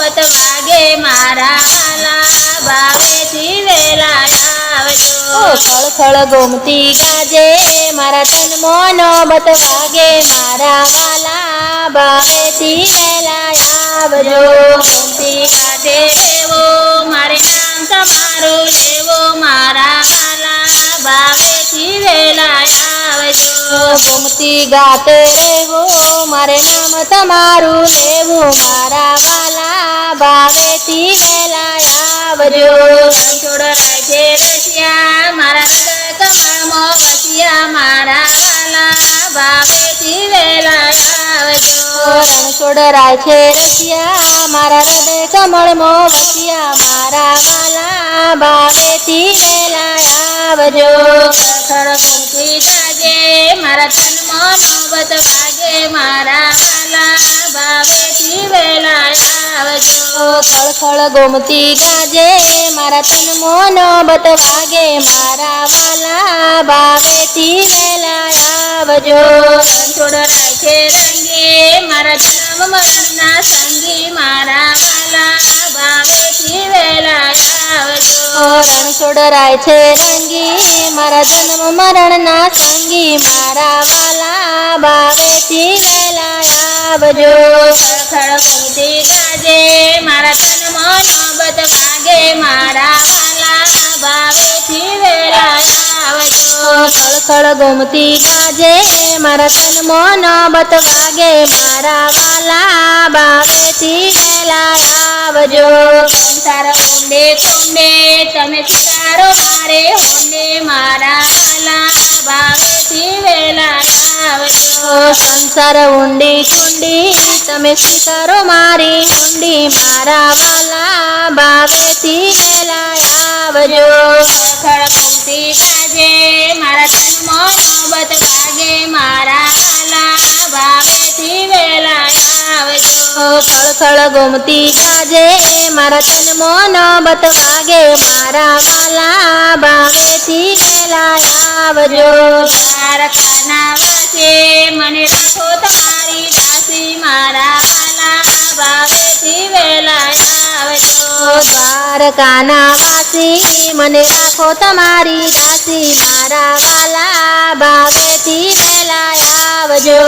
બત વાગે મારા વાલા ભાવેથી વેલા આવજો ખળખળ ગોમતી ગાજે મારા તન મોન બત વાગે મારા વાલા ભાવેથી વેલા આવજો ગોમતી ગાજે લેવો મારે નામ તમારું લેવો મારા વાલા ભાવેથી વેલા આવજો ગોમતી ગાતે રહેવો મારે નામ તમારું લેવું મારા વાલા ભાવેથી વેલા આવજો રણછોડ રાખે રસિયા મારા હૃદય કમળમાં વસ્યા મારા વાલા ભાવેથી વેલા આવજો રણછોડ છે રસિયા મારા હૃદય કમળમાં વસ્યા મારા વાલા ભાવેથી વેલા આવજો ખળખળ ગોમતી ગાજે મારા તનમાં નોબત વાગે મારા વાલા ભાવેથી વેલા આવજો ખળખળ ગોમતી ગાજે મારા તન મોન બત વાગે મારા વાલા ભાવેથી વેલા આવજો રણછોડ રાખે રંગે મારા જન્મ મરણના સંગી મારા વાલા ભાવેથી વેલા આવજો રણછોડ છે રંગી મારા જન્મ મરણના સંગી મારા વાલા ભાવેથી વેલા આવજો ખળખળ ગોમતી ગાજે મારા તનમાં નોબત વાગે મારા વાલા ભાવેથી વેલા આવજો ખળખળ ગોમતી ગાજે મારા તન મોન બત વાગે મારા વાલા ભાવેથી વેલા આવજો સંસાર ઊંડે કુંડે તમે સિતારો મારે ઊંડે મારા વાલા ભાવેથી વેલા આવજો સંસાર ઊંડી કુંડી તમે સ્વીકારો મારી ઊંડી મારા વાલા ભાવેથી વેલા આવજો ખળખળ ગોમતી ગાજે મારા તનમાં નોબત વાગે મારા વાલા ભાવેથી વેલા આવજો ખળખળ ગોમતી ગાજે મારા તન મોન બત વાગે મારા વાલા ભાવેથી વેલા આવજો દ્વારકાના વાસે મને રાખો તમારી દાસી મારા વાલા ભાવેથી વેલા આવજો દ્વારકાના વાસી મને રાખો તમારી દાસી મારા વાલા ભાવેથી વેલા આવજો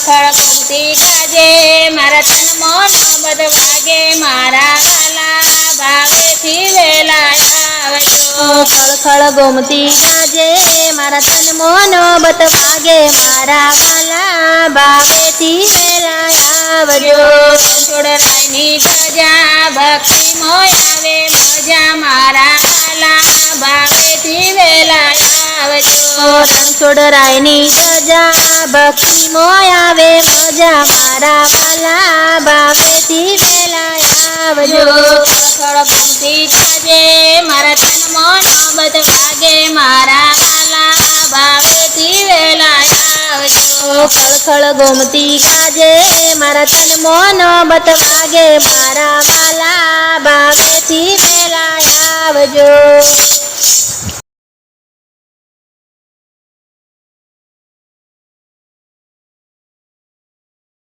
ખળખળ ગોમતી ગાજે મારા તનમાં નોબત વાગે મારા વાલા ભાવેથી વેલા આવજો ખળખળ ગોમતી ગાજે મારા તન મોન બત વાગે મારા વાલા ભાવેથી વેલા આવજો રણછોડ રાયની ધજા ભક્તિ મોય આવે મજા મારા વાલા ભાવેથી વેલા આવજો રણછોડ રાયની ધજા ભક્તિ મોય આવે મજા મારા વાલા ભાવેથી વેલા આવજો ખળખળ ગોમતી ગાજે મારા તનમાં નોબત વાગે મારા વાલા ભાવેથી વેલા આવજો ખળખળ ગોમતી ગાજે મારા તન મોન બત વાગે મારા વાલા ભાવેથી વેલા આવજો